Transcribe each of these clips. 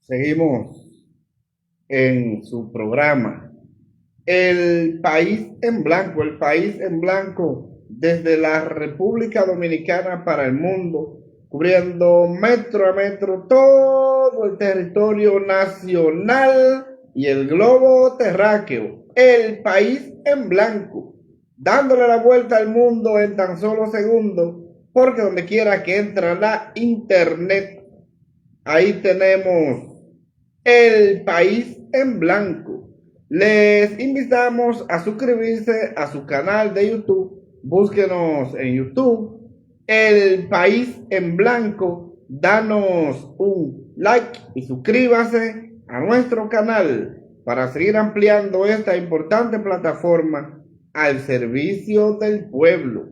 Seguimos en su programa El País en Blanco, el País en Blanco desde la República Dominicana para el mundo, cubriendo metro a metro todo el territorio nacional y el globo terráqueo. El País en Blanco, dándole la vuelta al mundo en tan solo segundos, porque donde quiera que entra la internet, ahí tenemos El País en Blanco. Les invitamos a suscribirse a su canal de YouTube. Búsquenos en YouTube, El País en Blanco. Danos un like y suscríbase a nuestro canal para seguir ampliando esta importante plataforma al servicio del pueblo.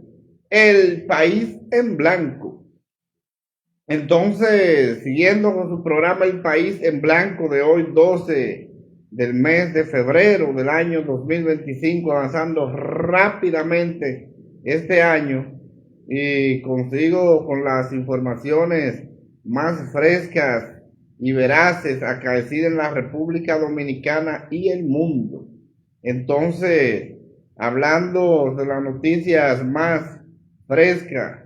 El País en Blanco. Entonces, siguiendo con su programa El País en Blanco de hoy, 12 del mes de febrero del año 2025, avanzando rápidamente este año, y consigo con las informaciones más frescas y veraces acaecidas en la República Dominicana y el mundo. Entonces, hablando de las noticias más frescas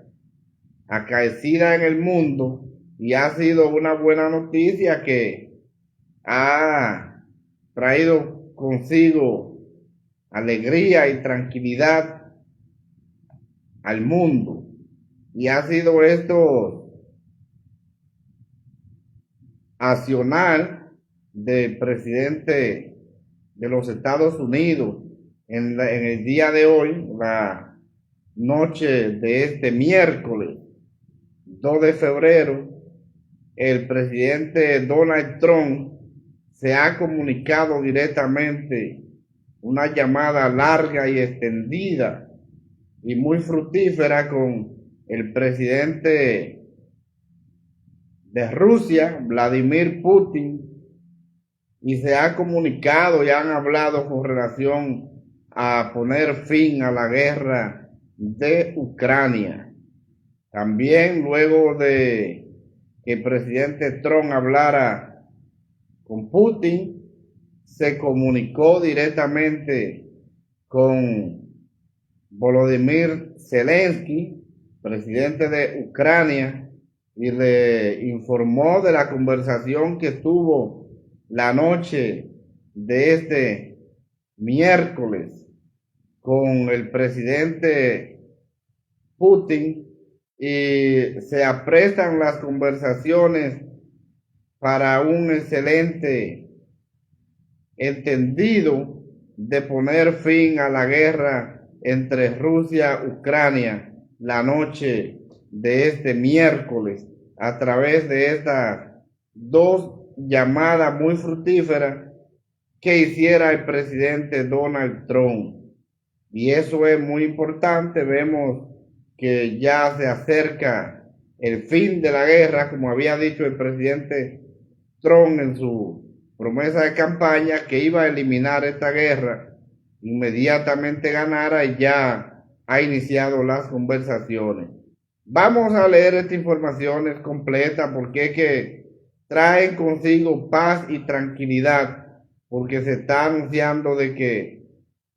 acaecida en el mundo, y ha sido una buena noticia que ha traído consigo alegría y tranquilidad al mundo, y ha sido esto accionar del presidente de los Estados Unidos en el día de hoy, la noche de este miércoles 2 de febrero. El presidente Donald Trump se ha comunicado directamente, una llamada larga y extendida y muy fructífera, con el presidente de Rusia, Vladimir Putin, y se ha comunicado y han hablado con relación a poner fin a la guerra de Ucrania. También, luego de que el presidente Trump hablara con Putin, se comunicó directamente con Volodymyr Zelensky, presidente de Ucrania, y le informó de la conversación que tuvo la noche de este miércoles con el presidente Putin, y se aprestan las conversaciones para un excelente entendido de poner fin a la guerra entre Rusia y Ucrania la noche de este miércoles, a través de estas dos llamadas muy fructíferas que hiciera el presidente Donald Trump. Y eso es muy importante. Vemos que ya se acerca el fin de la guerra, como había dicho el presidente Trump en su promesa de campaña, que iba a eliminar esta guerra inmediatamente ganara, y ya ha iniciado las conversaciones. Vamos a leer esta información completa, porque es que traen consigo paz y tranquilidad, porque se está anunciando de que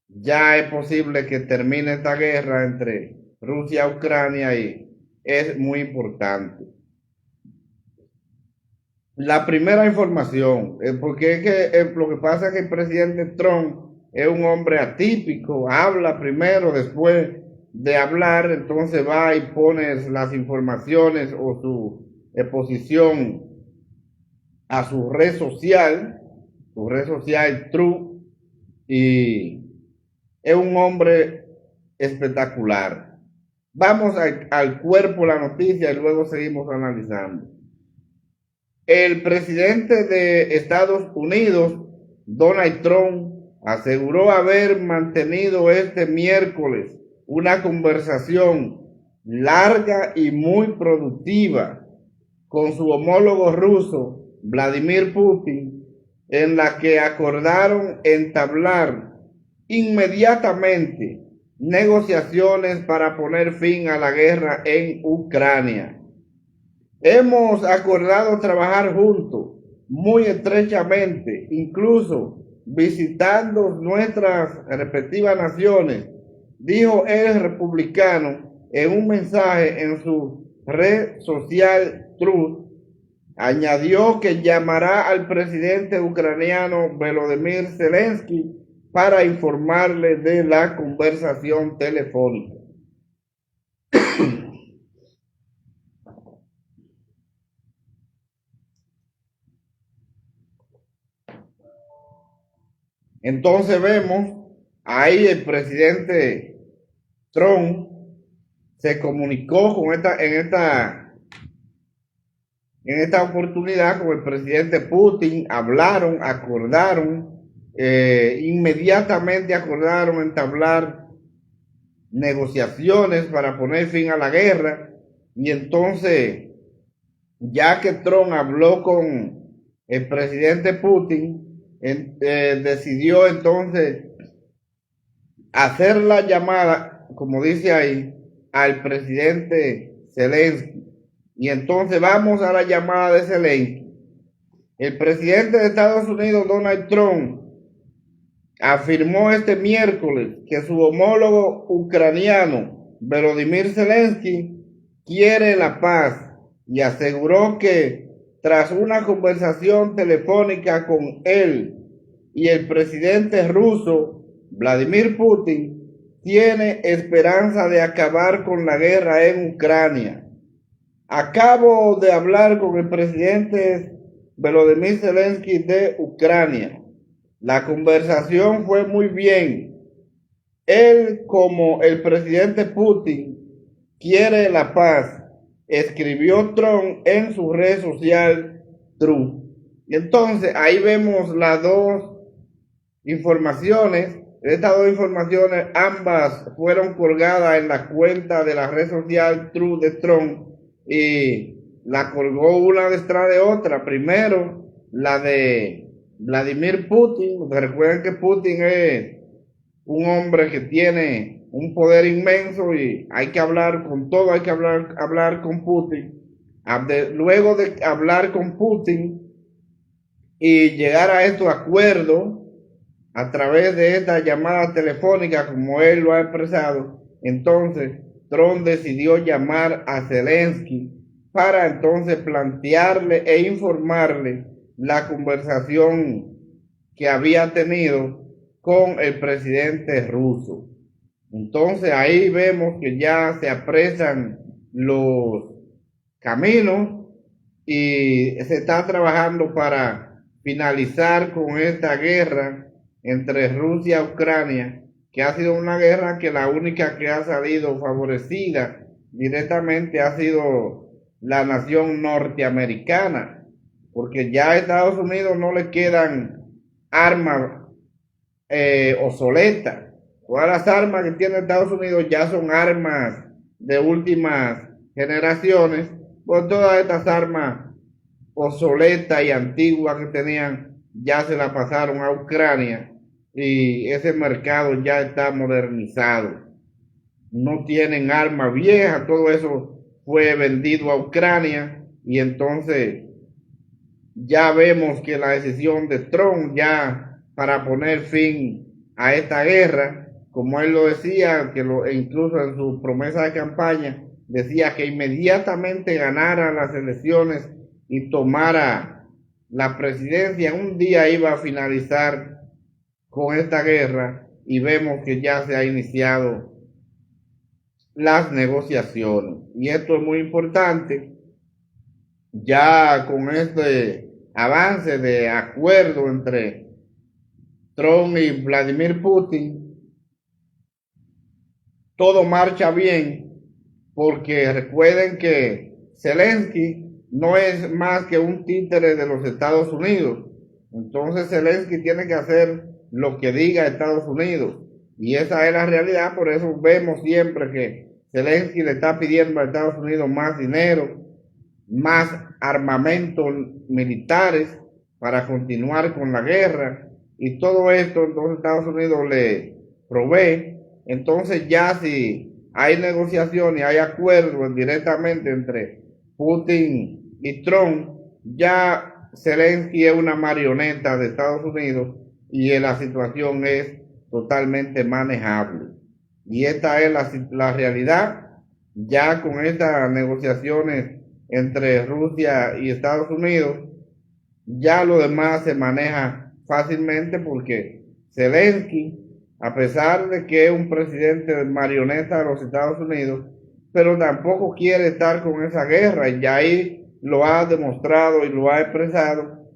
ya es posible que termine esta guerra entre Rusia y Ucrania, y es muy importante. La primera información, porque es que lo que pasa es que el presidente Trump es un hombre atípico, habla primero, después de hablar, entonces va y pone las informaciones o su exposición a su red social True, y es un hombre espectacular. Vamos al cuerpo de la noticia y luego seguimos analizando. El presidente de Estados Unidos, Donald Trump, aseguró haber mantenido este miércoles una conversación larga y muy productiva con su homólogo ruso, Vladimir Putin, en la que acordaron entablar inmediatamente negociaciones para poner fin a la guerra en Ucrania. Hemos acordado trabajar juntos, muy estrechamente, incluso visitando nuestras respectivas naciones, dijo el republicano en un mensaje en su red social Truth. Añadió que llamará al presidente ucraniano Volodymyr Zelensky para informarle de la conversación telefónica. Entonces vemos ahí el presidente Trump se comunicó con en esta oportunidad con el presidente Putin, hablaron, acordaron, inmediatamente acordaron entablar negociaciones para poner fin a la guerra. Y entonces, ya que Trump habló con el presidente Putin, decidió entonces hacer la llamada, como dice ahí, al presidente Zelensky. Y entonces vamos a la llamada de Zelensky. El presidente de Estados Unidos, Donald Trump, afirmó este miércoles que su homólogo ucraniano, Volodymyr Zelensky, quiere la paz y aseguró que tras una conversación telefónica con él y el presidente ruso, Vladimir Putin, tiene esperanza de acabar con la guerra en Ucrania. Acabo de hablar con el presidente Volodymyr Zelensky de Ucrania. La conversación fue muy bien. Él, como el presidente Putin, quiere la paz, escribió Trump en su red social Truth. Y entonces ahí vemos las dos informaciones. Estas dos informaciones, ambas fueron colgadas en la cuenta de la red social Truth de Trump y la colgó una detrás de otra. Primero, la de Vladimir Putin. Recuerden que Putin es un hombre que tiene un poder inmenso y hay que hablar con todo, hay que hablar con Putin. Luego de hablar con Putin y llegar a estos acuerdos a través de esta llamada telefónica, como él lo ha expresado, entonces Trump decidió llamar a Zelensky para entonces plantearle e informarle la conversación que había tenido con el presidente ruso. Entonces ahí vemos que ya se apresan los caminos y se está trabajando para finalizar con esta guerra entre Rusia y Ucrania, que ha sido una guerra que la única que ha salido favorecida directamente ha sido la nación norteamericana, porque ya a Estados Unidos no le quedan armas obsoletas. Todas las armas que tiene Estados Unidos ya son armas de últimas generaciones, pues todas estas armas obsoletas y antiguas que tenían ya se la pasaron a Ucrania y ese mercado ya está modernizado. No tienen armas viejas, todo eso fue vendido a Ucrania y entonces ya vemos que la decisión de Trump ya para poner fin a esta guerra, como él lo decía, incluso en su promesa de campaña, decía que inmediatamente ganara las elecciones y tomara la presidencia, un día iba a finalizar con esta guerra y vemos que ya se ha iniciado las negociaciones. Y esto es muy importante, ya con este avance de acuerdo entre Trump y Vladimir Putin, todo marcha bien, porque recuerden que Zelensky no es más que un títere de los Estados Unidos. Entonces Zelensky tiene que hacer lo que diga Estados Unidos. Y esa es la realidad, por eso vemos siempre que Zelensky le está pidiendo a Estados Unidos más dinero, más armamentos militares, para continuar con la guerra, y todo esto entonces Estados Unidos le provee. Entonces ya si hay negociaciones, hay acuerdos directamente entre Putin y Trump, ya Zelensky es una marioneta de Estados Unidos y la situación es totalmente manejable. Y esta es la realidad. Ya con estas negociaciones entre Rusia y Estados Unidos, ya lo demás se maneja fácilmente porque Zelensky, a pesar de que es un presidente marioneta de los Estados Unidos, pero tampoco quiere estar con esa guerra, y ya ahí lo ha demostrado y lo ha expresado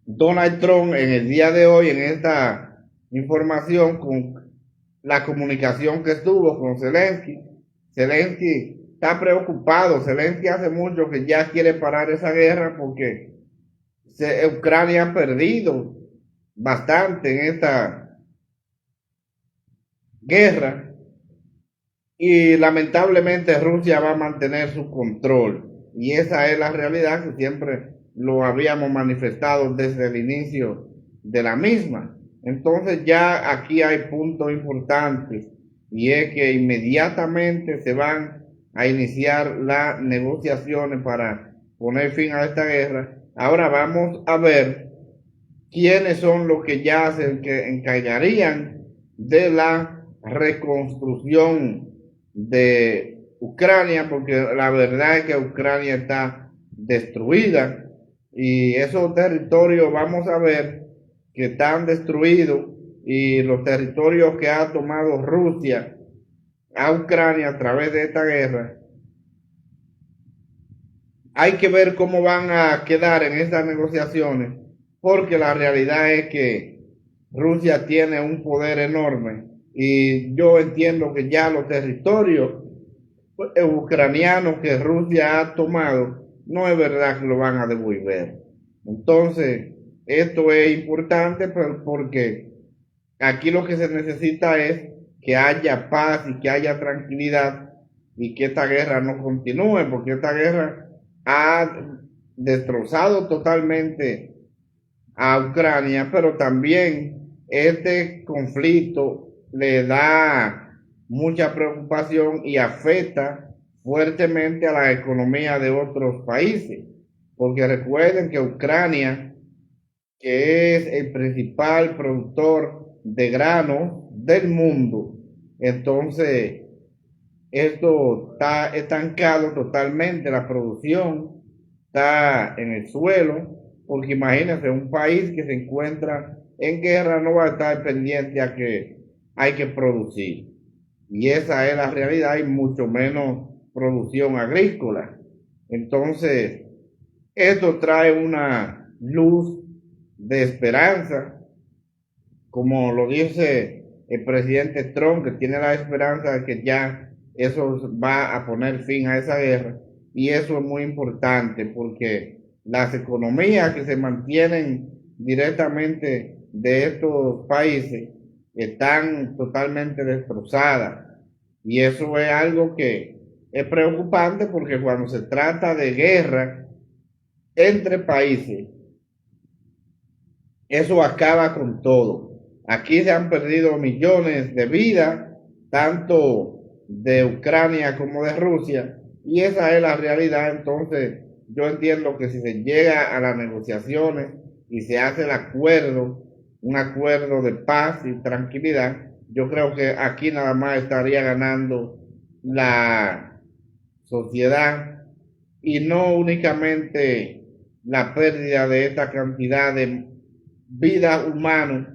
Donald Trump en el día de hoy, en esta información, con la comunicación que estuvo con Zelensky. Zelensky está preocupado. Zelensky hace mucho que ya quiere parar esa guerra porque Ucrania ha perdido bastante en esta guerra, y lamentablemente Rusia va a mantener su control, y esa es la realidad que siempre lo habíamos manifestado desde el inicio de la misma. Entonces ya aquí hay puntos importantes, y es que inmediatamente se van a iniciar las negociaciones para poner fin a esta guerra. Ahora vamos a ver quiénes son los que ya se encargarían de la reconstrucción de Ucrania, porque la verdad es que Ucrania está destruida, y esos territorios vamos a ver que están destruidos, y los territorios que ha tomado Rusia a Ucrania a través de esta guerra, hay que ver cómo van a quedar en estas negociaciones, porque la realidad es que Rusia tiene un poder enorme, y yo entiendo que ya los territorios ucranianos que Rusia ha tomado, no es verdad que lo van a devolver. Entonces, esto es importante porque aquí lo que se necesita es que haya paz y que haya tranquilidad, y que esta guerra no continúe, porque esta guerra ha destrozado totalmente a Ucrania, pero también este conflicto le da mucha preocupación y afecta fuertemente a la economía de otros países, porque recuerden que Ucrania, que es el principal productor de grano del mundo, entonces esto está estancado totalmente, la producción está en el suelo, porque imagínense, un país que se encuentra en guerra no va a estar pendiente a que hay que producir. Y esa es la realidad, y mucho menos producción agrícola. Entonces, esto trae una luz de esperanza, como lo dice el presidente Trump, que tiene la esperanza de que ya eso va a poner fin a esa guerra. Y eso es muy importante porque las economías que se mantienen directamente de estos países están totalmente destrozadas. Y eso es algo que es preocupante, porque cuando se trata de guerra entre países, eso acaba con todo. Aquí se han perdido millones de vidas, tanto de Ucrania como de Rusia, y esa es la realidad. Entonces, yo entiendo que si se llega a las negociaciones y se hace el acuerdo, un acuerdo de paz y tranquilidad, yo creo que aquí nada más estaría ganando la sociedad, y no únicamente la pérdida de esta cantidad de vidas humanas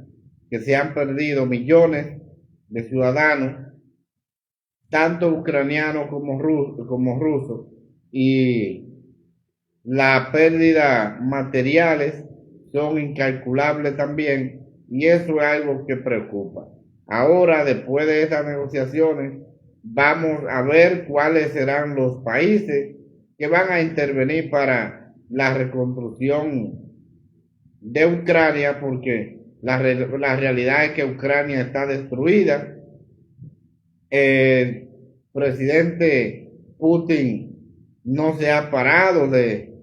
que se han perdido, millones de ciudadanos, tanto ucranianos como rusos, y la pérdida materiales son incalculables también, y eso es algo que preocupa. Ahora, después de estas negociaciones, vamos a ver cuáles serán los países que van a intervenir para la reconstrucción de Ucrania, porque la realidad es que Ucrania está destruida. El presidente Putin no se ha parado de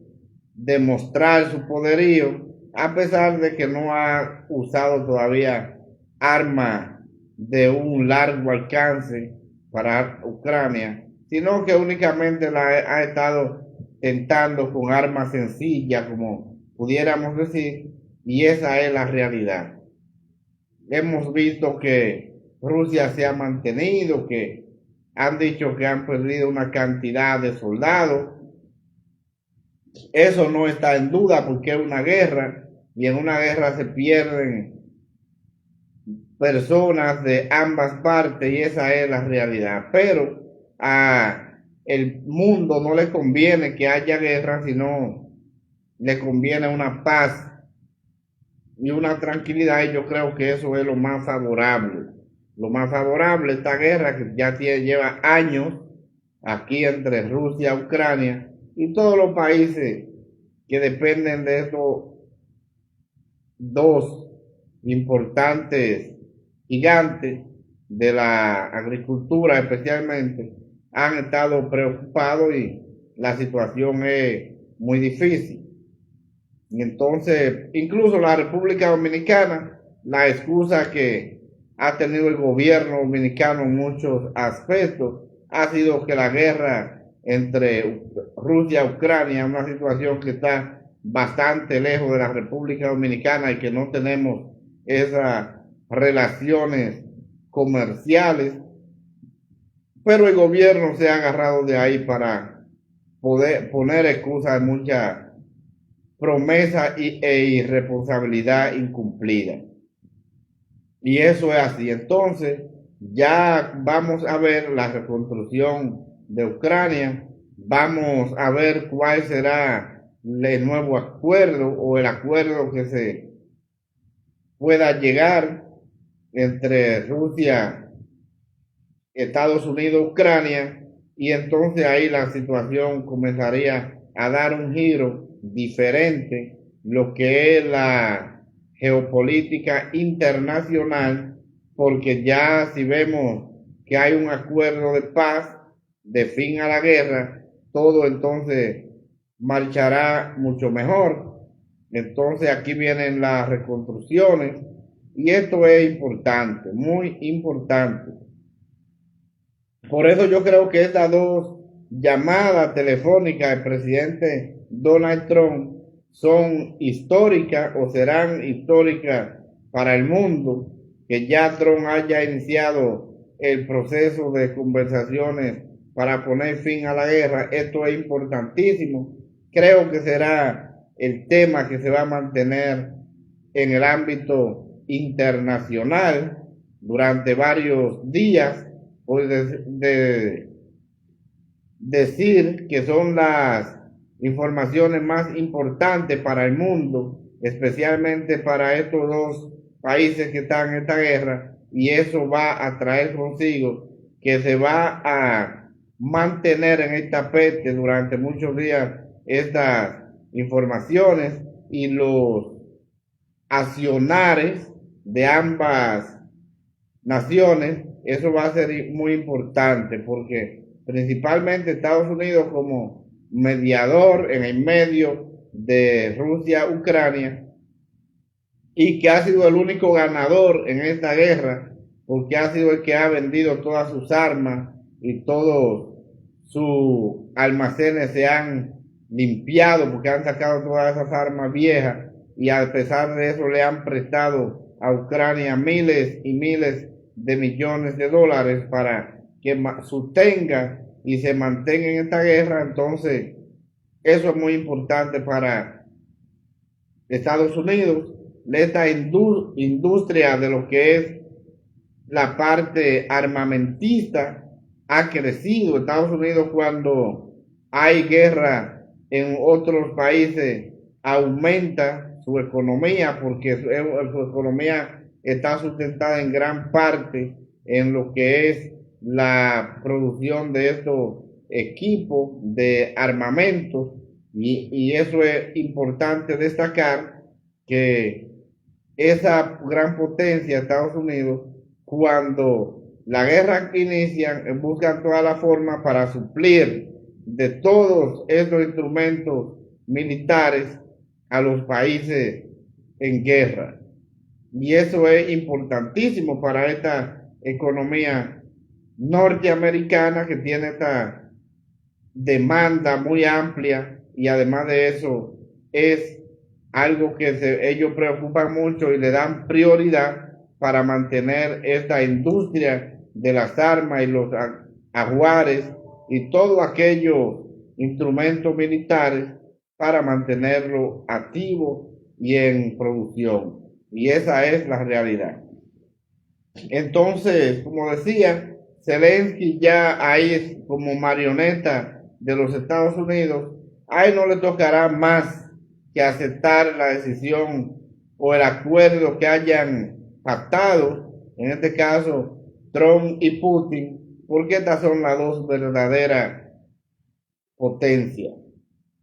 demostrar su poderío, a pesar de que no ha usado todavía armas de un largo alcance para Ucrania, sino que únicamente ha estado tentando con armas sencillas, como pudiéramos decir, y esa es la realidad. Hemos visto que Rusia se ha mantenido, que han dicho que han perdido una cantidad de soldados. Eso no está en duda porque es una guerra y en una guerra se pierden personas de ambas partes y esa es la realidad. Pero a el mundo no le conviene que haya guerra, sino le conviene una paz y una tranquilidad, y yo creo que eso es lo más favorable. Lo más favorable, esta guerra que ya lleva años aquí entre Rusia y Ucrania y todos los países que dependen de estos dos importantes gigantes de la agricultura especialmente, han estado preocupados y la situación es muy difícil. Y entonces, incluso la República Dominicana, la excusa que ha tenido el gobierno dominicano en muchos aspectos ha sido que la guerra entre Rusia y Ucrania es una situación que está bastante lejos de la República Dominicana y que no tenemos esas relaciones comerciales, pero el gobierno se ha agarrado de ahí para poder poner excusas de muchas promesa e irresponsabilidad incumplida. Y eso es así. Entonces, ya vamos a ver la reconstrucción de Ucrania, vamos a ver cuál será el nuevo acuerdo o el acuerdo que se pueda llegar entre Rusia, Estados Unidos, Ucrania, y entonces ahí la situación comenzaría a dar un giro diferente, lo que es la geopolítica internacional, porque ya si vemos que hay un acuerdo de paz, de fin a la guerra, todo entonces marchará mucho mejor. Entonces aquí vienen las reconstrucciones y esto es importante, muy importante. Por eso yo creo que estas dos llamadas telefónicas del presidente Donald Trump son históricas o serán históricas para el mundo, que ya Trump haya iniciado el proceso de conversaciones para poner fin a la guerra. Esto es importantísimo. Creo que será el tema que se va a mantener en el ámbito internacional durante varios días, pues decir que son las informaciones más importantes para el mundo, especialmente para estos dos países que están en esta guerra, y eso va a traer consigo que se va a mantener en el tapete durante muchos días estas informaciones y los accionares de ambas naciones. Eso va a ser muy importante porque principalmente Estados Unidos como mediador en el medio de Rusia-Ucrania y que ha sido el único ganador en esta guerra porque ha sido el que ha vendido todas sus armas y todos sus almacenes se han limpiado porque han sacado todas esas armas viejas y a pesar de eso le han prestado a Ucrania miles y miles de millones de dólares para que sostenga y se mantenga en esta guerra. Entonces eso es muy importante para Estados Unidos. Esta industria de lo que es la parte armamentista ha crecido. Estados Unidos, cuando hay guerra en otros países, aumenta su economía porque su economía está sustentada en gran parte en lo que es la producción de estos equipos de armamentos y eso es importante destacar que esa gran potencia, Estados Unidos, cuando la guerra inicia, buscan toda la forma para suplir de todos estos instrumentos militares a los países en guerra. Y eso es importantísimo para esta economía norteamericana que tiene esta demanda muy amplia, y además de eso es algo que ellos preocupan mucho y le dan prioridad para mantener esta industria de las armas y los ajuares y todos aquellos instrumentos militares para mantenerlo activo y en producción. Y esa es la realidad. Entonces, como decía, Zelensky ya ahí es como marioneta de los Estados Unidos. Ahí no le tocará más que aceptar la decisión o el acuerdo que hayan pactado, en este caso Trump y Putin, porque estas son las dos verdaderas potencias.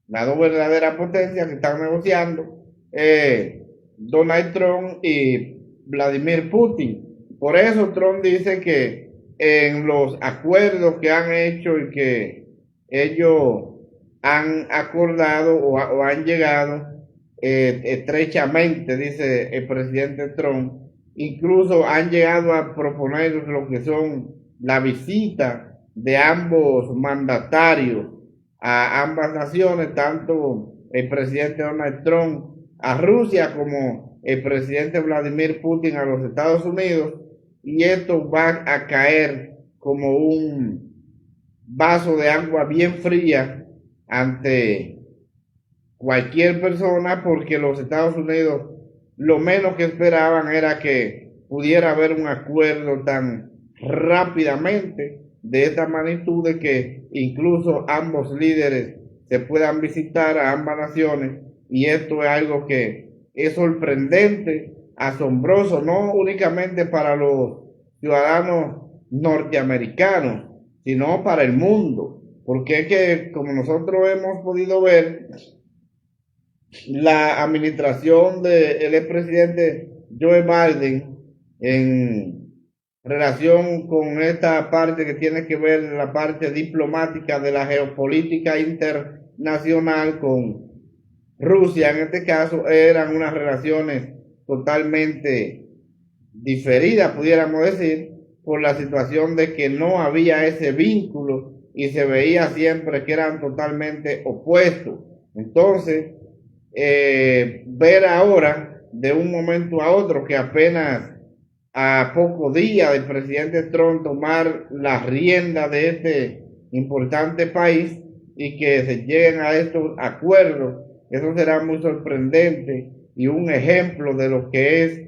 Las dos verdaderas potencias que están negociando, Donald Trump y Vladimir Putin. Por eso Trump dice que en los acuerdos que han hecho y que ellos han acordado o han llegado estrechamente, dice el presidente Trump, incluso han llegado a proponer lo que son la visita de ambos mandatarios a ambas naciones, tanto el presidente Donald Trump a Rusia como el presidente Vladimir Putin a los Estados Unidos, y esto va a caer como un vaso de agua bien fría ante cualquier persona, porque los Estados Unidos lo menos que esperaban era que pudiera haber un acuerdo tan rápidamente de esta magnitud, de que incluso ambos líderes se puedan visitar a ambas naciones. Y esto es algo que es sorprendente, asombroso, no únicamente para los ciudadanos norteamericanos, sino para el mundo, porque es que, como nosotros hemos podido ver, la administración del expresidente Joe Biden en relación con esta parte que tiene que ver la parte diplomática de la geopolítica internacional con Rusia, en este caso, eran unas relaciones totalmente diferidas, pudiéramos decir, por la situación de que no había ese vínculo y se veía siempre que eran totalmente opuestos. Entonces, ver ahora de un momento a otro que apenas a pocos días del presidente Trump tomar la rienda de este importante país y que se lleguen a estos acuerdos, eso será muy sorprendente y un ejemplo de lo que es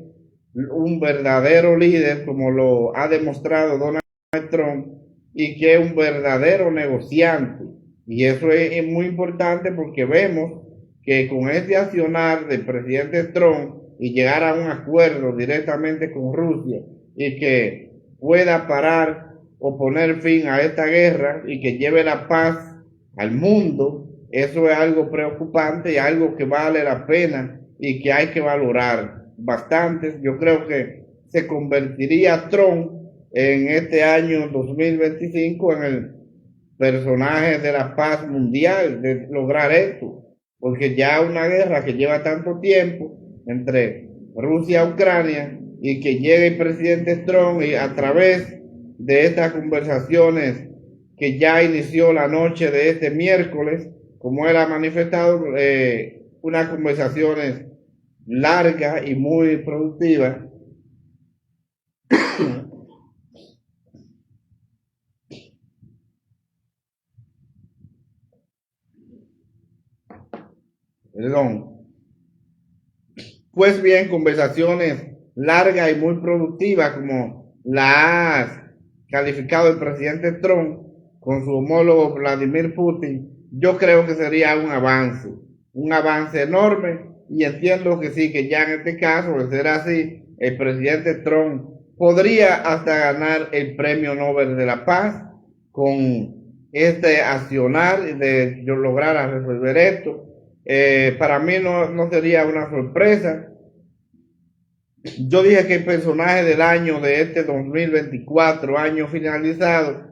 un verdadero líder, como lo ha demostrado Donald Trump, y que es un verdadero negociante. Y eso es muy importante porque vemos que con este accionar del presidente Trump y llegar a un acuerdo directamente con Rusia y que pueda parar o poner fin a esta guerra y que lleve la paz al mundo, eso es algo preocupante y algo que vale la pena y que hay que valorar bastante. Yo creo que se convertiría Trump en este año 2025 en el personaje de la paz mundial, de lograr esto, porque ya una guerra que lleva tanto tiempo entre Rusia y Ucrania, y que llegue el presidente Trump y a través de estas conversaciones que ya inició la noche de este miércoles, como él ha manifestado, unas conversaciones largas y muy productivas. Perdón. Pues bien, conversaciones largas y muy productivas, como la ha calificado el presidente Trump con su homólogo Vladimir Putin, yo creo que sería un avance enorme, y entiendo que sí, que ya en este caso, de ser así, el presidente Trump podría hasta ganar el premio Nobel de la Paz con este accionar de lograr resolver esto. Para mí no sería una sorpresa. Yo dije que el personaje del año de este 2024, año finalizado,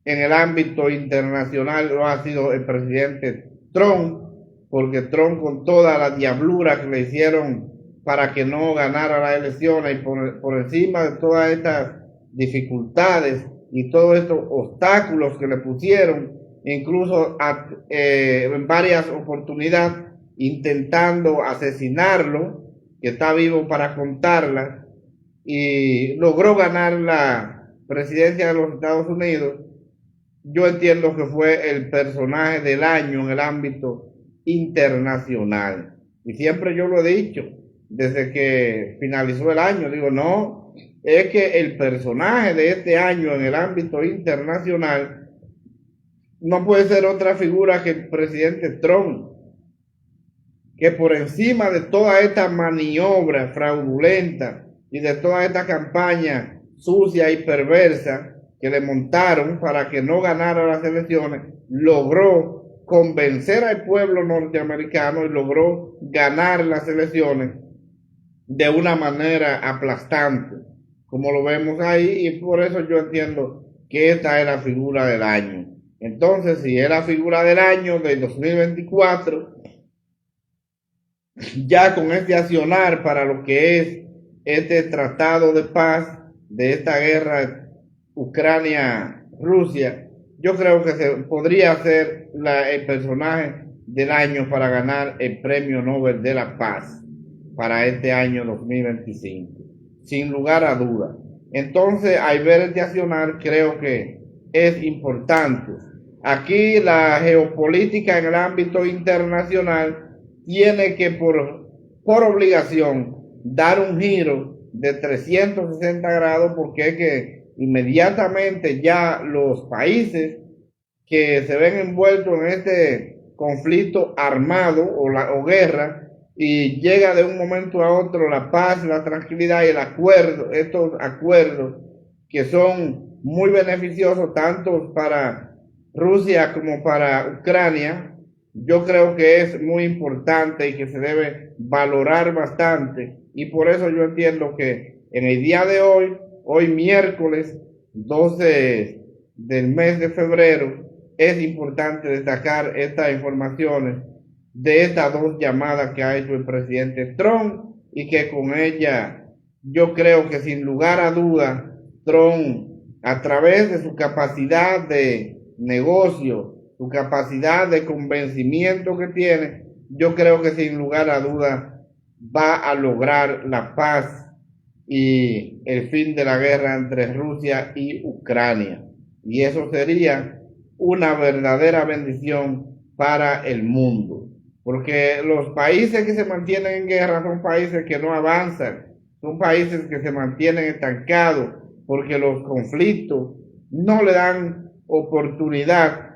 en el ámbito internacional lo ha sido el presidente Trump, porque Trump, con toda la diablura que le hicieron para que no ganara las elecciones, y por encima de todas estas dificultades y todos estos obstáculos que le pusieron, incluso en varias oportunidades intentando asesinarlo, que está vivo para contarla, y logró ganar la presidencia de los Estados Unidos. Yo entiendo que fue el personaje del año en el ámbito internacional. Y siempre yo lo he dicho, desde que finalizó el año, digo, no, es que el personaje de este año en el ámbito internacional no puede ser otra figura que el presidente Trump, que por encima de toda esta maniobra fraudulenta y de toda esta campaña sucia y perversa que le montaron para que no ganara las elecciones, logró convencer al pueblo norteamericano y logró ganar las elecciones de una manera aplastante, como lo vemos ahí, y por eso yo entiendo que esta es la figura del año. Entonces, si es la figura del año del 2024, ya con este accionar para lo que es este tratado de paz de esta guerra Ucrania-Rusia, yo creo que se podría ser el personaje del año para ganar el premio Nobel de la Paz para este año 2025, sin lugar a duda. Entonces, al ver este accionar, creo que es importante. Aquí la geopolítica en el ámbito internacional tiene que por obligación dar un giro de 360 grados, porque es que inmediatamente ya los países que se ven envueltos en este conflicto armado o guerra, y llega de un momento a otro la paz, la tranquilidad y el acuerdo, estos acuerdos que son muy beneficiosos tanto para Rusia como para Ucrania, yo creo que es muy importante y que se debe valorar bastante, y por eso yo entiendo que en el día de hoy miércoles 12 del mes de febrero, es importante destacar estas informaciones de estas dos llamadas que ha hecho el presidente Trump, y que con ella yo creo que sin lugar a duda Trump, a través de su capacidad de negocio, su capacidad de convencimiento que tiene, yo creo que sin lugar a duda va a lograr la paz y el fin de la guerra entre Rusia y Ucrania. Y eso sería una verdadera bendición para el mundo, porque los países que se mantienen en guerra son países que no avanzan, son países que se mantienen estancados, porque los conflictos no le dan oportunidad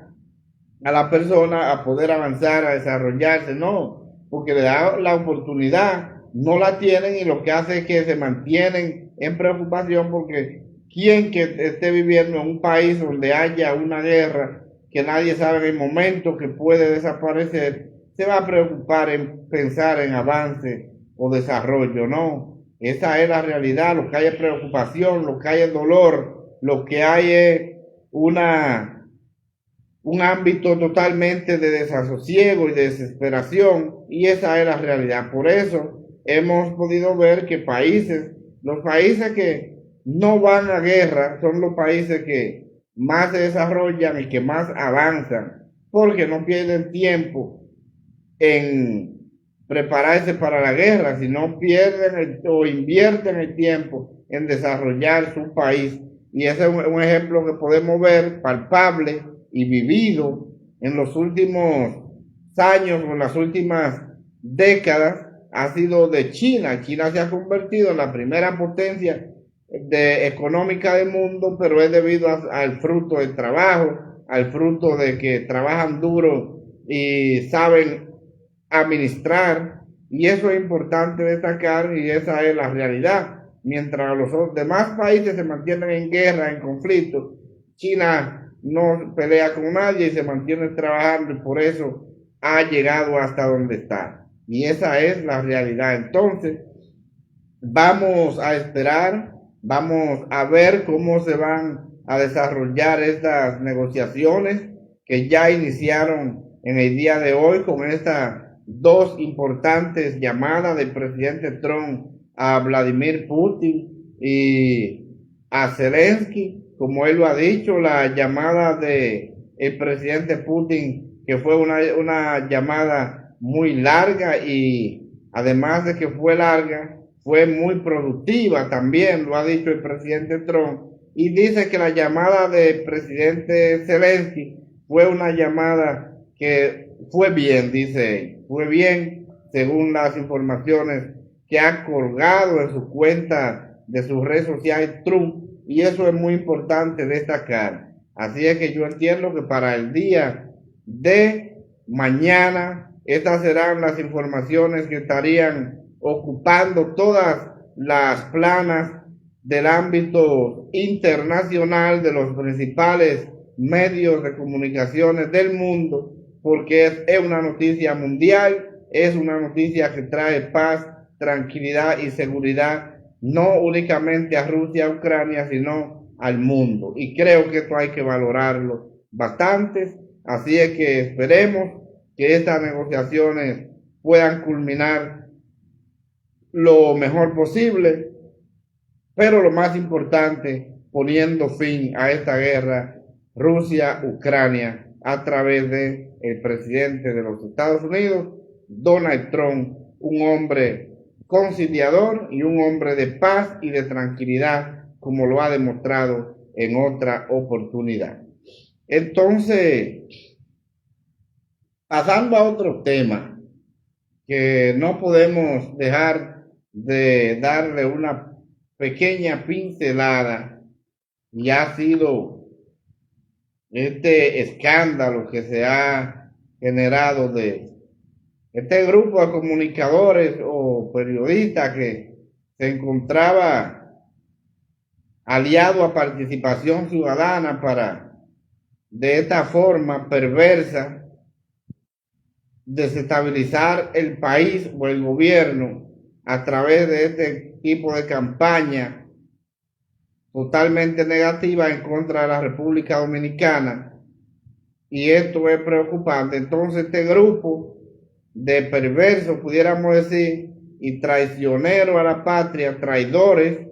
a la persona a poder avanzar, a desarrollarse, no, porque le da la oportunidad, no la tienen, y lo que hace es que se mantienen en preocupación, porque quien que esté viviendo en un país donde haya una guerra que nadie sabe en el momento que puede desaparecer, se va a preocupar en pensar en avance o desarrollo, no. Esa es la realidad. Lo que hay es preocupación, lo que hay es dolor, lo que hay es un ámbito totalmente de desasosiego y de desesperación, y esa es la realidad. Por eso hemos podido ver que los países que no van a guerra son los países que más se desarrollan y que más avanzan, porque no pierden tiempo en prepararse para la guerra, sino pierden o invierten el tiempo en desarrollar su país. Y ese es un ejemplo que podemos ver palpable y vivido en los últimos años o en las últimas décadas, ha sido de China. China se ha convertido en la primera potencia económica del mundo, pero es debido al fruto del trabajo, al fruto de que trabajan duro y saben administrar, y eso es importante destacar, y esa es la realidad. Mientras los demás países se mantienen en guerra, en conflicto, China no pelea con nadie y se mantiene trabajando, y por eso ha llegado hasta donde está. Y esa es la realidad. Entonces, vamos a esperar, vamos a ver cómo se van a desarrollar estas negociaciones que ya iniciaron en el día de hoy con esta dos importantes llamadas del presidente Trump a Vladimir Putin y a Zelensky, como él lo ha dicho, la llamada de el presidente Putin, que fue una llamada muy larga y además de que fue larga, fue muy productiva también, lo ha dicho el presidente Trump, y dice que la llamada del presidente Zelensky fue una llamada que fue bien, dice él, fue bien según las informaciones que ha colgado en su cuenta de su red social Trump, y eso es muy importante destacar. Así es que yo entiendo que para el día de mañana estas serán las informaciones que estarían ocupando todas las planas del ámbito internacional de los principales medios de comunicaciones del mundo, porque es una noticia mundial, es una noticia que trae paz, tranquilidad y seguridad, no únicamente a Rusia, a Ucrania, sino al mundo. Y creo que esto hay que valorarlo bastante. Así es que esperemos que estas negociaciones puedan culminar lo mejor posible, pero lo más importante, poniendo fin a esta guerra Rusia-Ucrania a través de el presidente de los Estados Unidos, Donald Trump, un hombre conciliador y un hombre de paz y de tranquilidad, como lo ha demostrado en otra oportunidad. Entonces, pasando a otro tema, que no podemos dejar de darle una pequeña pincelada, y ha sido este escándalo que se ha generado de este grupo de comunicadores o periodistas que se encontraba aliado a Participación Ciudadana para, de esta forma perversa, desestabilizar el país o el gobierno a través de este tipo de campaña totalmente negativa en contra de la República Dominicana. Y esto es preocupante. Entonces este grupo de perversos, pudiéramos decir, y traicioneros a la patria, traidores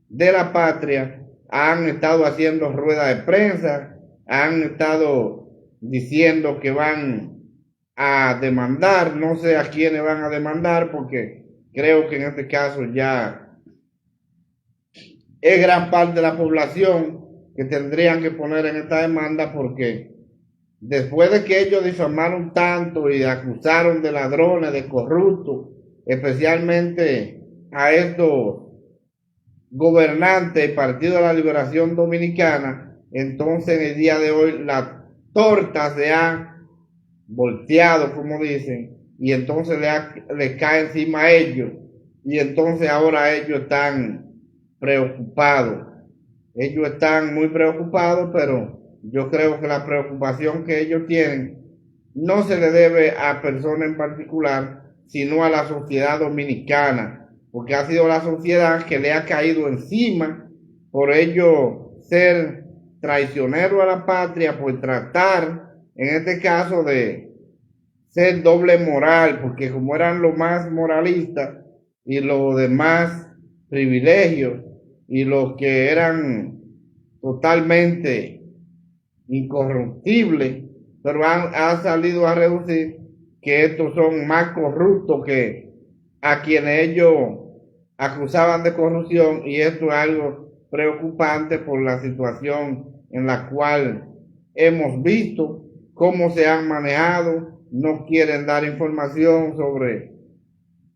de la patria, han estado haciendo ruedas de prensa, han estado diciendo que van a demandar, no sé a quiénes van a demandar, porque creo que en este caso ya es gran parte de la población que tendrían que poner en esta demanda, porque después de que ellos difamaron tanto y acusaron de ladrones, de corruptos, especialmente a estos gobernantes del Partido de la Liberación Dominicana, entonces en el día de hoy la torta se ha volteado, como dicen, y entonces le cae encima a ellos, y entonces ahora ellos están preocupados. Ellos están muy preocupados, pero yo creo que la preocupación que ellos tienen no se le debe a personas en particular, sino a la sociedad dominicana, porque ha sido la sociedad que le ha caído encima por ello ser traicionero a la patria, por tratar, en este caso, de ser doble moral, porque como eran los más moralistas y los demás privilegios y los que eran totalmente incorruptibles, pero han salido a reducir que estos son más corruptos que a quienes ellos acusaban de corrupción, y esto es algo preocupante por la situación en la cual hemos visto cómo se han manejado. No quieren dar información sobre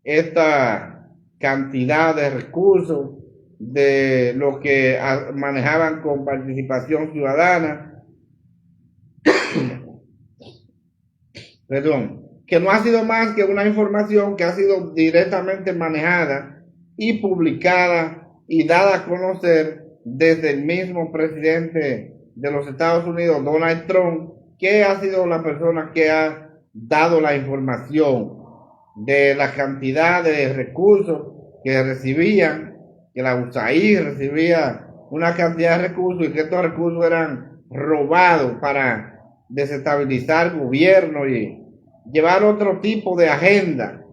esta cantidad de recursos de lo que manejaban con Participación Ciudadana, perdón, que no ha sido más que una información que ha sido directamente manejada y publicada y dada a conocer desde el mismo presidente de los Estados Unidos, Donald Trump, que ha sido la persona que ha dado la información de la cantidad de recursos que recibían, que la USAID recibía una cantidad de recursos y que estos recursos eran robados para desestabilizar gobierno y llevar otro tipo de agenda.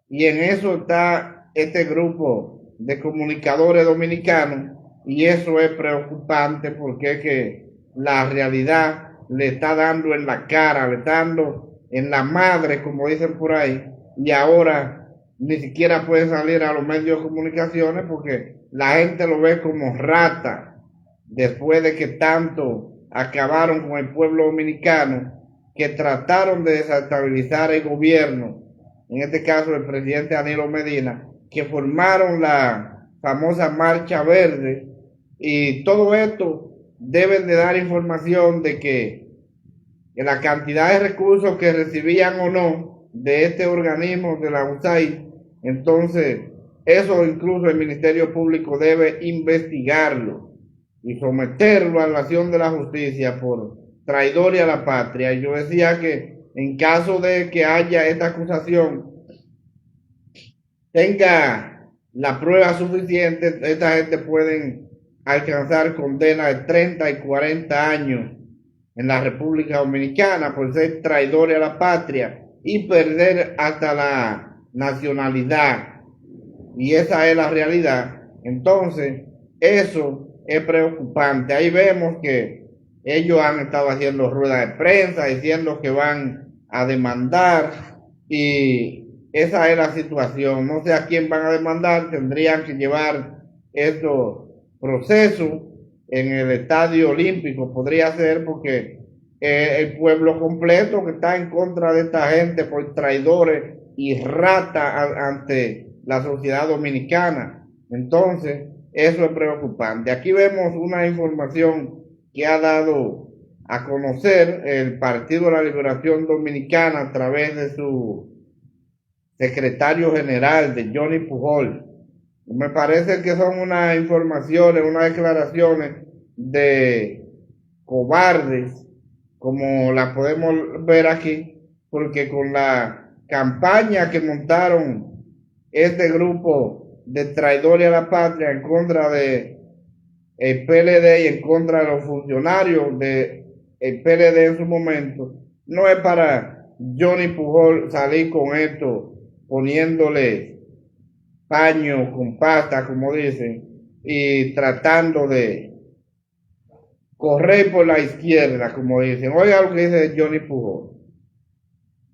Y en eso está este grupo de comunicadores dominicanos, y eso es preocupante porque es que la realidad le está dando en la cara, le está dando en la madre, como dicen por ahí, y ahora ni siquiera puede salir a los medios de comunicaciones porque la gente lo ve como rata después de que tanto acabaron con el pueblo dominicano, que trataron de desestabilizar el gobierno, en este caso el presidente Danilo Medina, que formaron la famosa Marcha Verde, y todo esto deben de dar información de que la cantidad de recursos que recibían o no de este organismo de la USAID. Entonces eso incluso el Ministerio Público debe investigarlo y someterlo a la acción de la justicia por traidor a la patria. Y yo decía que en caso de que haya esta acusación, tenga la prueba suficiente, esta gente pueden alcanzar condena de 30 y 40 años en la República Dominicana por ser traidores a la patria y perder hasta la nacionalidad. Y esa es la realidad. Entonces, eso es preocupante. Ahí vemos que ellos han estado haciendo ruedas de prensa diciendo que van a demandar, y esa es la situación. No sé a quién van a demandar, tendrían que llevar estos procesos en el Estadio Olímpico, podría ser, porque el pueblo completo que está en contra de esta gente por traidores y rata ante la sociedad dominicana. Entonces, eso es preocupante. Aquí vemos una información que ha dado a conocer el Partido de la Liberación Dominicana a través de su secretario general, de Johnny Pujol. Me parece que son unas informaciones, unas declaraciones de cobardes, como la podemos ver aquí, porque con la campaña que montaron este grupo de traidores a la patria en contra de el PLD y en contra de los funcionarios de el PLD en su momento, no es para Johnny Pujol salir con esto poniéndole paño con pasta, como dicen, y tratando de correr por la izquierda, como dicen. Oiga lo que dice Johnny Pujol.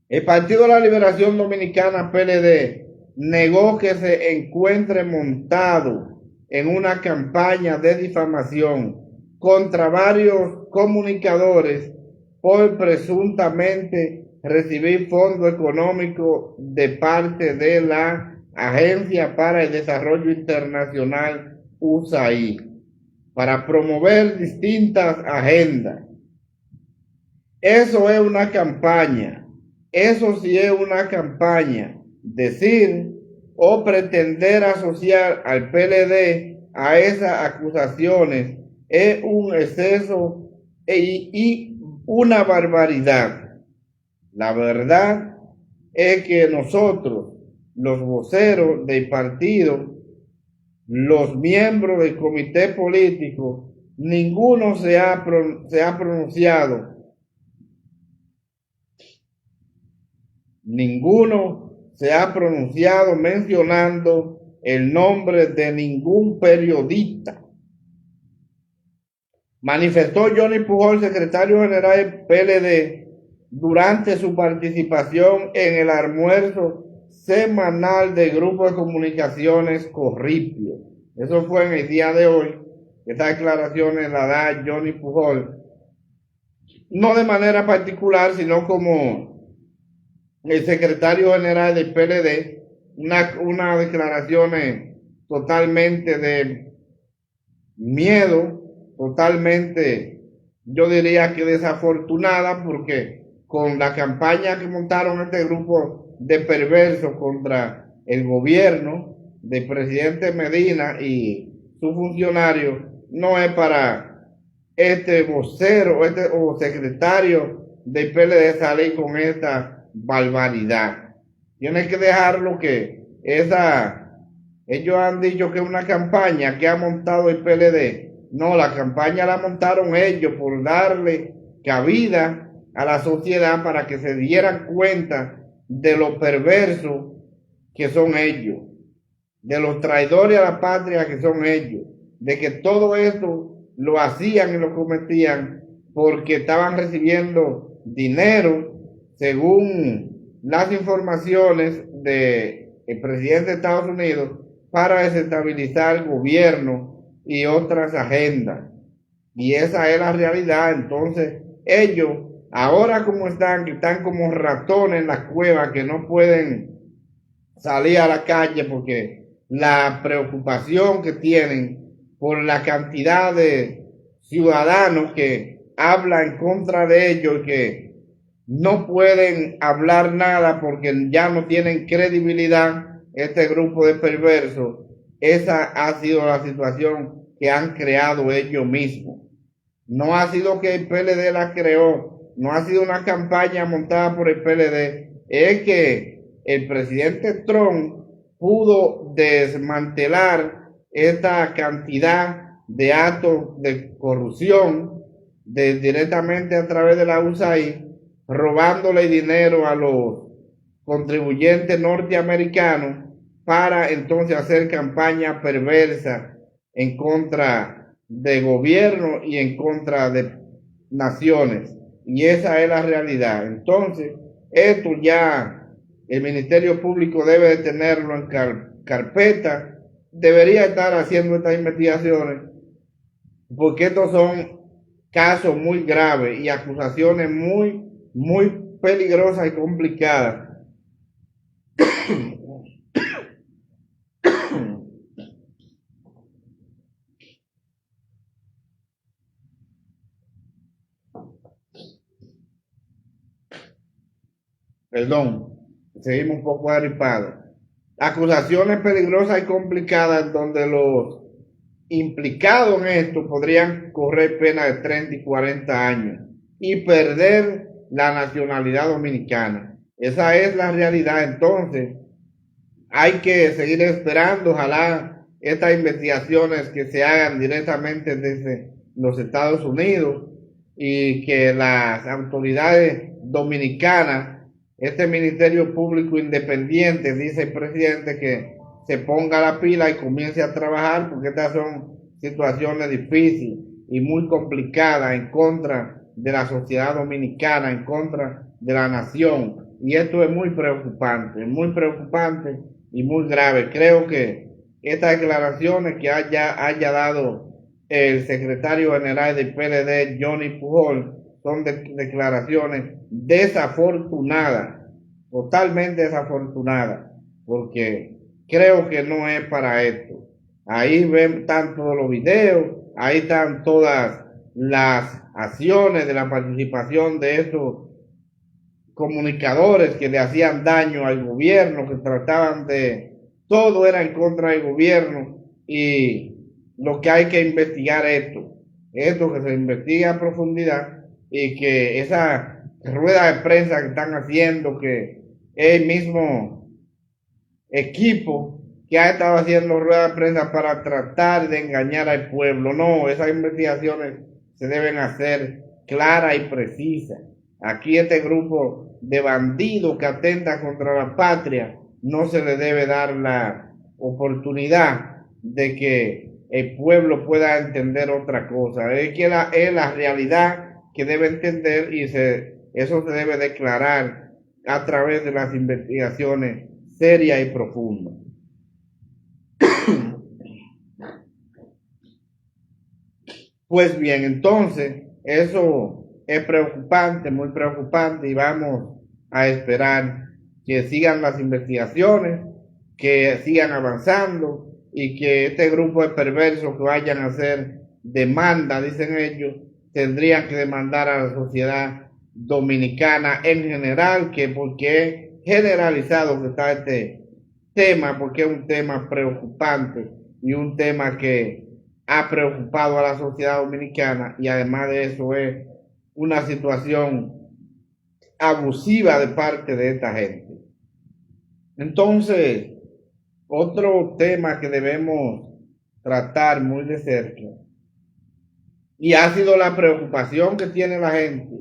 El Partido de la Liberación Dominicana, PLD, negó que se encuentre montado en una campaña de difamación contra varios comunicadores por presuntamente recibir fondos económicos de parte de la Agencia para el Desarrollo Internacional, USAID, para promover distintas agendas. Eso es una campaña. Eso sí es una campaña. Decir o pretender asociar al PLD a esas acusaciones es un exceso y una barbaridad. La verdad es que nosotros, los voceros del partido, los miembros del comité político, ninguno se ha pronunciado. Ninguno se ha pronunciado mencionando el nombre de ningún periodista. Manifestó Johnny Pujol, secretario general del PLD, durante su participación en el almuerzo semanal del Grupo de Comunicaciones Corripio. Eso fue en el día de hoy. Esta declaración la da Johnny Pujol, no de manera particular, sino como el secretario general del PLD, una declaración totalmente de miedo, totalmente, yo diría que desafortunada, porque con la campaña que montaron este grupo de perversos contra el gobierno del presidente Medina y su funcionario, no es para este vocero o secretario del PLD salir con esta barbaridad. Tiene que dejarlo que ellos han dicho que es una campaña que ha montado el PLD. No, la campaña la montaron ellos por darle cabida a la sociedad para que se dieran cuenta de lo perverso que son ellos, de los traidores a la patria que son ellos, de que todo esto lo hacían y lo cometían porque estaban recibiendo dinero, según las informaciones del presidente de Estados Unidos, para desestabilizar el gobierno y otras agendas. Y esa es la realidad. Entonces ellos, ahora como están, que están como ratones en la cueva, que no pueden salir a la calle porque la preocupación que tienen por la cantidad de ciudadanos que hablan en contra de ellos y que no pueden hablar nada porque ya no tienen credibilidad, este grupo de perversos, esa ha sido la situación que han creado ellos mismos. No ha sido que el PLD la creó, no ha sido una campaña montada por el PLD, es que el presidente Trump pudo desmantelar esta cantidad de actos de corrupción directamente a través de la USAID, robándole dinero a los contribuyentes norteamericanos para entonces hacer campaña perversa en contra de gobierno y en contra de naciones. Y esa es la realidad. Entonces, esto ya el Ministerio Público debe de tenerlo en carpeta, debería estar haciendo estas investigaciones, porque estos son casos muy graves y acusaciones muy peligrosas y complicadas. Perdón, seguimos un poco agripados. Acusaciones peligrosas y complicadas donde los implicados en esto podrían correr pena de 30 y 40 años y perder la nacionalidad dominicana. Esa es la realidad. Entonces, hay que seguir esperando, ojalá estas investigaciones que se hagan directamente desde los Estados Unidos y que las autoridades dominicanas, este Ministerio Público Independiente, dice el presidente, que se ponga la pila y comience a trabajar, porque estas son situaciones difíciles y muy complicadas en contra de la sociedad dominicana, en contra de la nación. Y esto es muy preocupante y muy grave. Creo que estas declaraciones que haya dado el secretario general del PLD, Johnny Pujol, son declaraciones desafortunadas, totalmente desafortunadas, porque creo que no es para esto. Ahí están todos los videos, ahí están todas las acciones de la participación de estos comunicadores que le hacían daño al gobierno, que trataban todo era en contra del gobierno, y lo que hay que investigar esto que se investigue a profundidad, y que esa rueda de prensa que están haciendo, que es el mismo equipo que ha estado haciendo rueda de prensa para tratar de engañar al pueblo. No, esas investigaciones se deben hacer claras y precisas. Aquí este grupo de bandidos que atenta contra la patria, no se le debe dar la oportunidad de que el pueblo pueda entender otra cosa. Es la realidad que debe entender, y eso se debe declarar a través de las investigaciones serias y profundas. Pues bien, entonces eso es preocupante, muy preocupante, y vamos a esperar que sigan las investigaciones, que sigan avanzando, y que este grupo de perversos que vayan a hacer demanda, dicen ellos, tendrían que demandar a la sociedad dominicana en general, que porque es generalizado que está este tema, porque es un tema preocupante y un tema que ha preocupado a la sociedad dominicana, y además de eso es una situación abusiva de parte de esta gente. Entonces, otro tema que debemos tratar muy de cerca, y ha sido la preocupación que tiene la gente,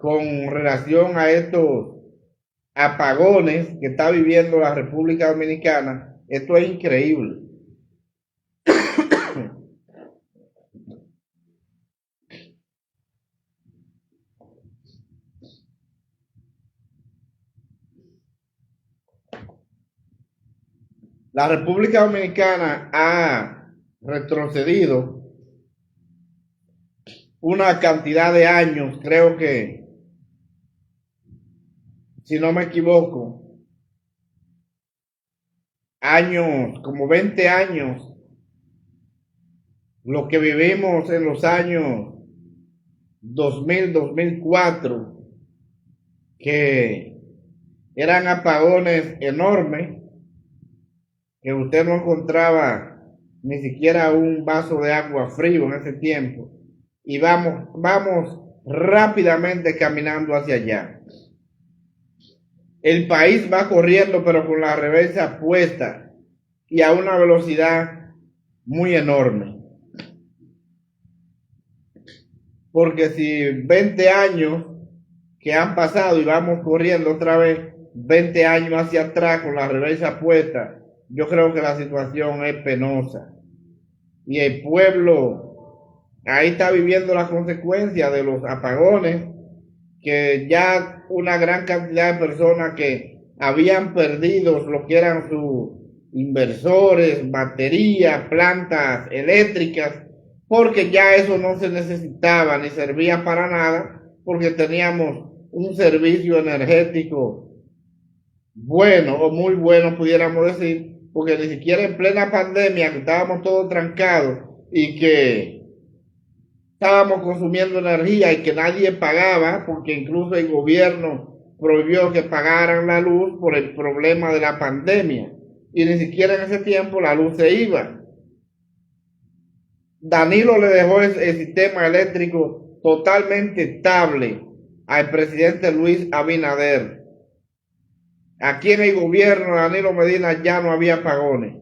con relación a estos apagones que está viviendo la República Dominicana. Esto es increíble. La República Dominicana ha retrocedido una cantidad de años, creo que, si no me equivoco, años, como 20 años, lo que vivimos en los años 2000, 2004, que eran apagones enormes, que usted no encontraba ni siquiera un vaso de agua frío en ese tiempo, y vamos rápidamente caminando hacia allá. El país va corriendo, pero con la reversa puesta y a una velocidad muy enorme. Porque si 20 años que han pasado y vamos corriendo otra vez 20 años hacia atrás con la reversa puesta, yo creo que la situación es penosa. Y el pueblo ahí está viviendo las consecuencias de los apagones, que ya una gran cantidad de personas que habían perdido lo que eran sus inversores, baterías, plantas eléctricas, porque ya eso no se necesitaba ni servía para nada, porque teníamos un servicio energético bueno o muy bueno, pudiéramos decir, porque ni siquiera en plena pandemia, que estábamos todos trancados y que estábamos consumiendo energía y que nadie pagaba, porque incluso el gobierno prohibió que pagaran la luz por el problema de la pandemia, y ni siquiera en ese tiempo la luz se iba. Danilo le dejó el sistema eléctrico totalmente estable al presidente Luis Abinader. Aquí en el gobierno de Danilo Medina ya no había apagones.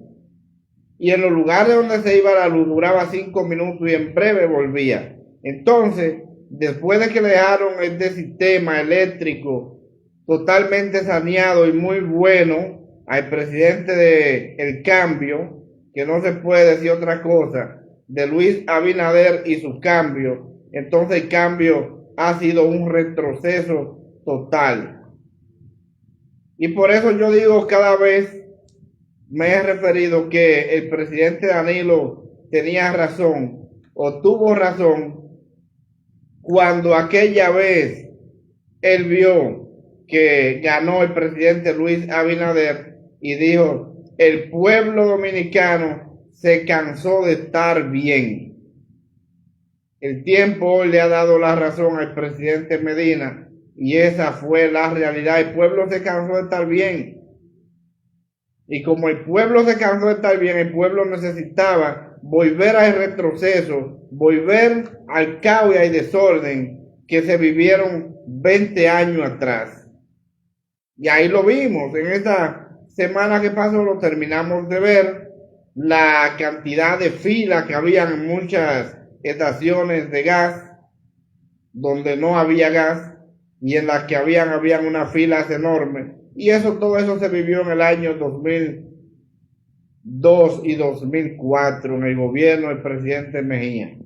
Y en los lugares donde se iba la luz duraba 5 minutos y en breve volvía. Entonces, después de que le dejaron este sistema eléctrico totalmente saneado y muy bueno al presidente del cambio, que no se puede decir otra cosa, de Luis Abinader y su cambio, entonces el cambio ha sido un retroceso total. Y por eso yo digo, cada vez me he referido que el presidente Danilo tenía razón o tuvo razón cuando aquella vez él vio que ganó el presidente Luis Abinader y dijo: el pueblo dominicano se cansó de estar bien. El tiempo hoy le ha dado la razón al presidente Medina y esa fue la realidad. El pueblo se cansó de estar bien. Y como el pueblo se cansó de estar bien, el pueblo necesitaba volver al retroceso, volver al caos y al desorden que se vivieron 20 años atrás. Y ahí lo vimos, en esta semana que pasó lo terminamos de ver, la cantidad de filas que había en muchas estaciones de gas, donde no había gas, y en las que habían unas filas enormes. Y todo eso se vivió en el año 2002 y 2004 en el gobierno del presidente Mejía.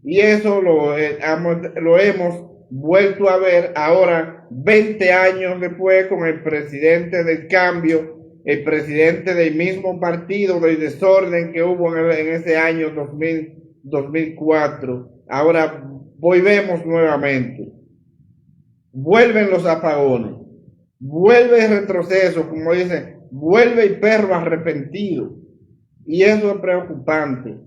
Y eso lo hemos vuelto a ver ahora 20 años después con el presidente del cambio, el presidente del mismo partido, del desorden que hubo en ese año 2004. Ahora volvemos nuevamente. Vuelven los apagones. Vuelve el retroceso, como dicen, vuelve el perro arrepentido. Y eso es preocupante.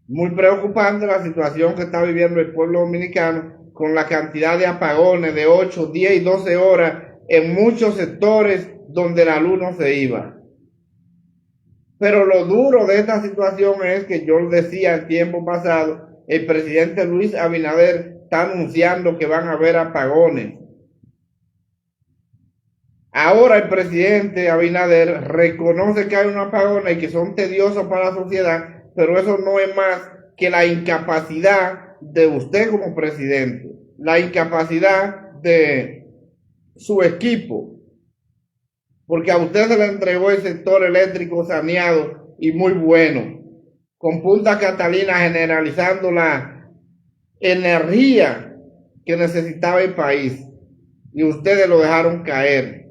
Muy preocupante la situación que está viviendo el pueblo dominicano con la cantidad de apagones de 8, 10 y 12 horas en muchos sectores donde la luz no se iba. Pero lo duro de esta situación es que yo decía el tiempo pasado, el presidente Luis Abinader está anunciando que van a haber apagones. Ahora el presidente Abinader reconoce que hay unos apagones y que son tediosos para la sociedad, pero eso no es más que la incapacidad de usted como presidente. la incapacidad de su equipo, porque a usted se le entregó el sector eléctrico saneado y muy bueno, con Punta Catalina generalizando la energía que necesitaba el país, y ustedes lo dejaron caer.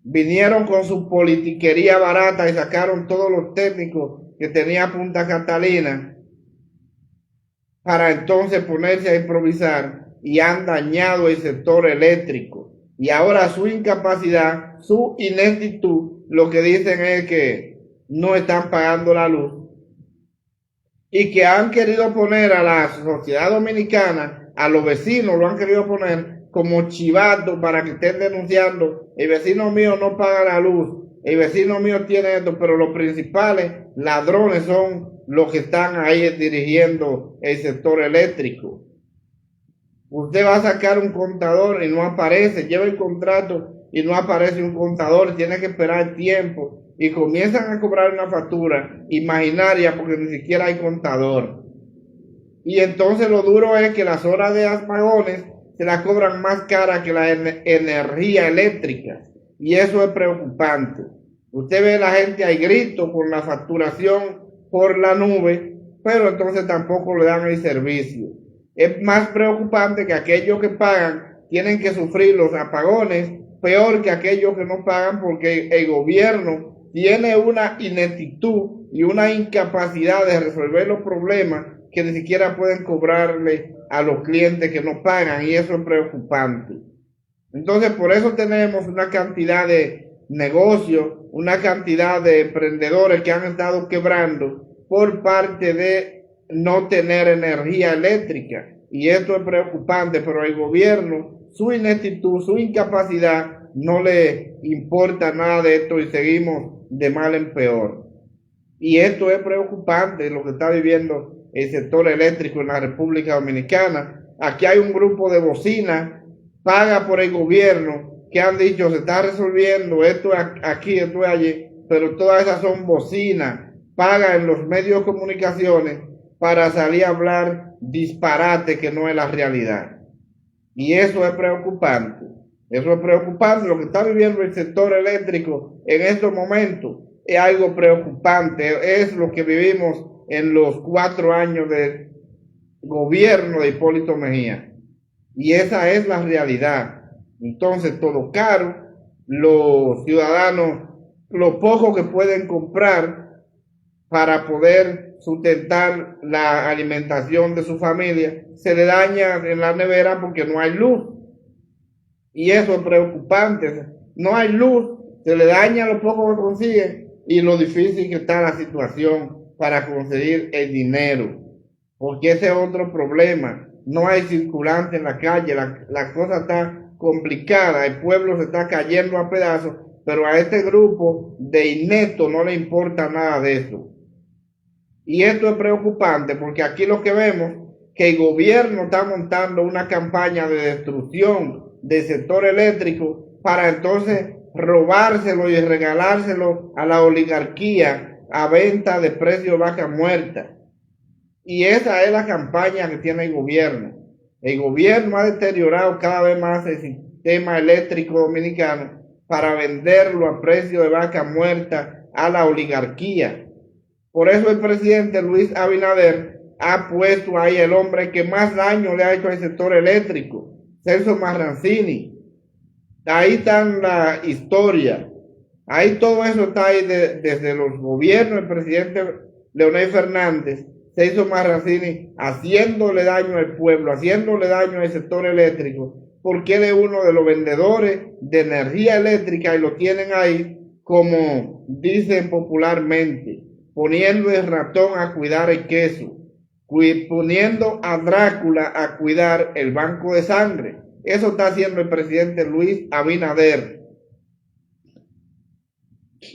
Vinieron con su politiquería barata y sacaron todos los técnicos que tenía Punta Catalina para entonces ponerse a improvisar, y han dañado el sector eléctrico. Y ahora su incapacidad, su ineptitud, lo que dicen es que no están pagando la luz, y que han querido poner a la sociedad dominicana, a los vecinos, lo han querido poner como chivato para que estén denunciando: el vecino mío no paga la luz, el vecino mío tiene esto, pero los principales ladrones son los que están ahí dirigiendo el sector eléctrico. Usted va a sacar un contador y no aparece, lleva el contrato y no aparece un contador, tiene que esperar tiempo, y comienzan a cobrar una factura imaginaria porque ni siquiera hay contador. Y entonces lo duro es que las horas de apagones se las cobran más caras que la energía eléctrica, y eso es preocupante. Usted ve a la gente ahí grito con la facturación por la nube, pero entonces tampoco le dan el servicio. Es más preocupante que aquellos que pagan tienen que sufrir los apagones, peor que aquellos que no pagan, porque el gobierno tiene una ineptitud y una incapacidad de resolver los problemas que ni siquiera pueden cobrarle a los clientes que no pagan, y eso es preocupante. Entonces, por eso tenemos una cantidad de negocios, una cantidad de emprendedores que han estado quebrando por parte de no tener energía eléctrica, y esto es preocupante. Pero el gobierno, su ineptitud, su incapacidad, no le importa nada de esto, y seguimos de mal en peor. Y esto es preocupante, lo que está viviendo el sector eléctrico en la República Dominicana. Aquí hay un grupo de bocinas paga por el gobierno que han dicho: se está resolviendo esto aquí, esto allí, pero todas esas son bocinas pagas en los medios de comunicaciones para salir a hablar disparate que no es la realidad. Y eso es preocupante. Eso es preocupante. Lo que está viviendo el sector eléctrico en estos momentos es algo preocupante. Es lo que vivimos en los 4 años de gobierno de Hipólito Mejía. Y esa es la realidad. Entonces, todo caro. Los ciudadanos, lo poco que pueden comprar para poder sustentar la alimentación de su familia, se le daña en la nevera porque no hay luz. Y eso es preocupante. No hay luz, se le daña lo poco que consiguen, y lo difícil que está la situación para conseguir el dinero, porque ese es otro problema. No hay circulante en la calle, la cosa está complicada, el pueblo se está cayendo a pedazos, pero a este grupo de ineptos no le importa nada de eso. Y esto es preocupante porque aquí lo que vemos, que el gobierno está montando una campaña de destrucción del sector eléctrico para entonces robárselo y regalárselo a la oligarquía a venta de precio de vaca muerta. Y esa es la campaña que tiene el gobierno. El gobierno ha deteriorado cada vez más el sistema eléctrico dominicano para venderlo a precio de vaca muerta a la oligarquía. Por eso el presidente Luis Abinader ha puesto ahí el hombre que más daño le ha hecho al sector eléctrico, Celso Marrancini. Ahí está la historia. Ahí todo eso está ahí desde los gobiernos del presidente Leonel Fernández, Celso Marrancini, haciéndole daño al pueblo, haciéndole daño al sector eléctrico, porque él es uno de los vendedores de energía eléctrica, y lo tienen ahí, como dicen popularmente, poniendo el ratón a cuidar el queso, poniendo a Drácula a cuidar el banco de sangre. Eso está haciendo el presidente Luis Abinader.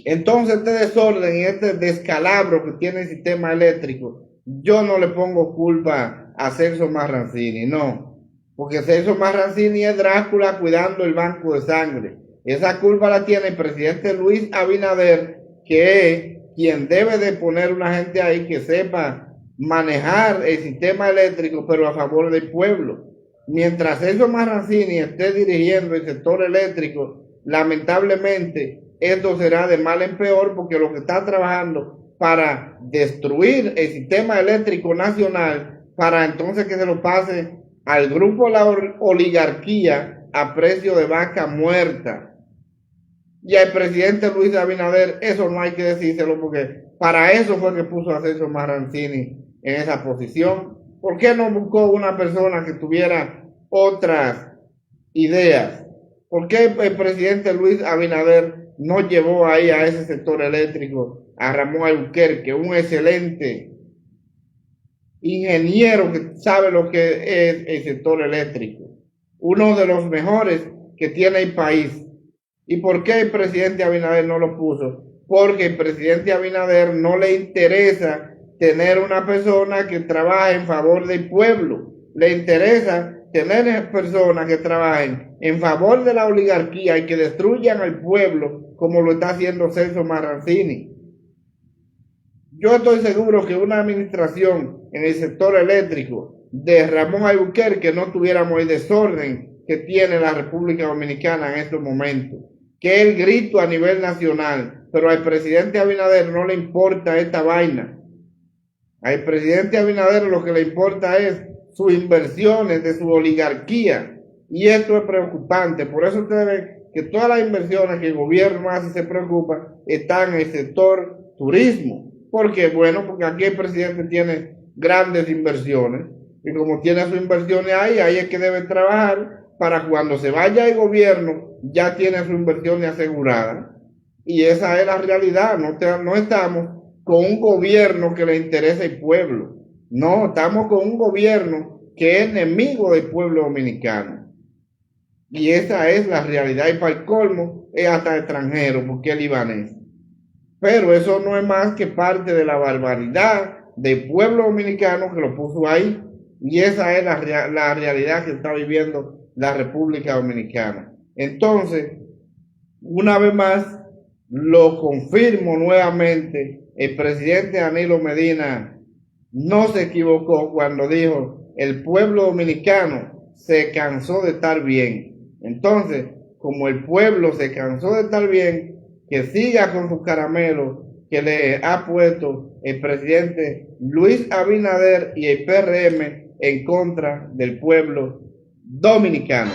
Entonces, este desorden y este descalabro que tiene el sistema eléctrico, yo no le pongo culpa a Celso Marrancini, no, porque Celso Marrancini es Drácula cuidando el banco de sangre. Esa culpa la tiene el presidente Luis Abinader, que es quien debe de poner una gente ahí que sepa manejar el sistema eléctrico, pero a favor del pueblo. mientras Celso Marrancini esté dirigiendo el sector eléctrico, lamentablemente esto será de mal en peor, porque lo que está trabajando para destruir el sistema eléctrico nacional, para entonces que se lo pase al grupo de la oligarquía a precio de vaca muerta. Y al presidente Luis Abinader eso no hay que decírselo, porque para eso fue que puso a Celso Marrancini en esa posición. ¿Por qué no buscó una persona que tuviera otras ideas? ¿Por qué el presidente Luis Abinader no llevó ahí a ese sector eléctrico a Ramón Albuquerque, un excelente ingeniero que sabe lo que es el sector eléctrico, uno de los mejores que tiene el país? ¿Y por qué el presidente Abinader no lo puso? Porque el presidente Abinader no le interesa tener una persona que trabaje en favor del pueblo. Le interesa tener personas que trabajen en favor de la oligarquía y que destruyan al pueblo, como lo está haciendo Celso Marrancini. Yo estoy seguro que una administración en el sector eléctrico de Ramón Albuquerque no tuviéramos el desorden que tiene la República Dominicana en estos momentos, que es el grito a nivel nacional, pero al presidente Abinader no le importa esta vaina. Al presidente Abinader lo que le importa es sus inversiones de su oligarquía, y esto es preocupante. Por eso ustedes ven que todas las inversiones que el gobierno hace y se preocupa están en el sector turismo. ¿Por qué? Bueno, porque aquí el presidente tiene grandes inversiones, y como tiene sus inversiones ahí es que debe trabajar para cuando se vaya el gobierno ya tiene sus inversiones aseguradas. Y esa es la realidad. No estamos con un gobierno que le interesa el pueblo. No, estamos con un gobierno que es enemigo del pueblo dominicano. Y esa es la realidad. Y para el colmo es hasta extranjero, porque es libanés. Pero eso no es más que parte de la barbaridad del pueblo dominicano que lo puso ahí. Y esa es la realidad que está viviendo la República Dominicana. Entonces, una vez más, lo confirmo nuevamente, el presidente Danilo Medina no se equivocó cuando dijo: el pueblo dominicano se cansó de estar bien. Entonces, como el pueblo se cansó de estar bien, que siga con sus caramelos que le ha puesto el presidente Luis Abinader y el PRM en contra del pueblo dominicano.